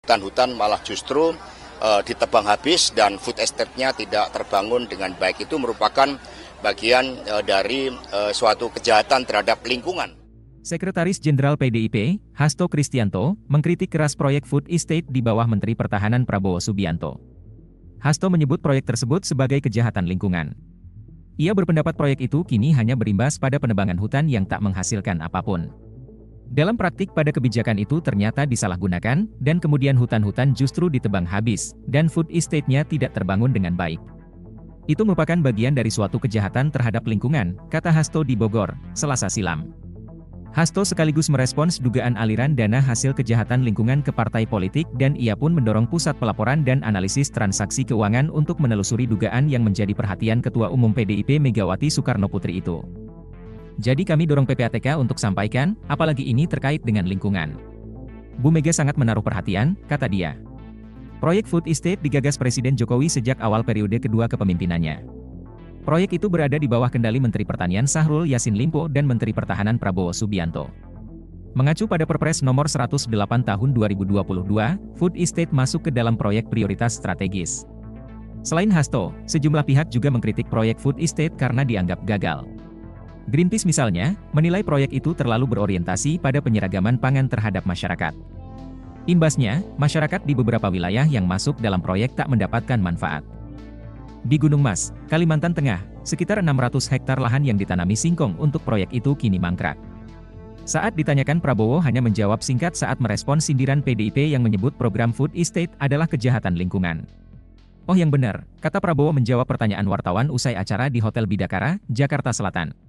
hutan-hutan malah justru ditebang habis dan food estate-nya tidak terbangun dengan baik. Itu merupakan bagian dari suatu kejahatan terhadap lingkungan. Sekretaris Jenderal PDIP, Hasto Kristianto, mengkritik keras proyek food estate di bawah Menteri Pertahanan Prabowo Subianto. Hasto menyebut proyek tersebut sebagai kejahatan lingkungan. Ia berpendapat proyek itu kini hanya berimbas pada penebangan hutan yang tak menghasilkan apapun. Dalam praktik pada kebijakan itu ternyata disalahgunakan, dan kemudian hutan-hutan justru ditebang habis, dan food estate-nya tidak terbangun dengan baik. Itu merupakan bagian dari suatu kejahatan terhadap lingkungan, kata Hasto di Bogor, Selasa silam. Hasto sekaligus merespons dugaan aliran dana hasil kejahatan lingkungan ke partai politik dan ia pun mendorong Pusat Pelaporan dan Analisis Transaksi Keuangan untuk menelusuri dugaan yang menjadi perhatian Ketua Umum PDIP Megawati Soekarnoputri itu. Jadi kami dorong PPATK untuk sampaikan, apalagi ini terkait dengan lingkungan. Bu Mega sangat menaruh perhatian, kata dia. Proyek food estate digagas Presiden Jokowi sejak awal periode kedua kepemimpinannya. Proyek itu berada di bawah kendali Menteri Pertanian Syahrul Yassin Limpo dan Menteri Pertahanan Prabowo Subianto. Mengacu pada Perpres nomor 108 tahun 2022, food estate masuk ke dalam proyek prioritas strategis. Selain Hasto, sejumlah pihak juga mengkritik proyek food estate karena dianggap gagal. Greenpeace misalnya, menilai proyek itu terlalu berorientasi pada penyeragaman pangan terhadap masyarakat. Imbasnya, masyarakat di beberapa wilayah yang masuk dalam proyek tak mendapatkan manfaat. Di Gunung Mas, Kalimantan Tengah, sekitar 600 hektar lahan yang ditanami singkong untuk proyek itu kini mangkrak. Saat ditanyakan, Prabowo hanya menjawab singkat saat merespons sindiran PDIP yang menyebut program food estate adalah kejahatan lingkungan. Oh yang benar, kata Prabowo menjawab pertanyaan wartawan usai acara di Hotel Bidakara, Jakarta Selatan.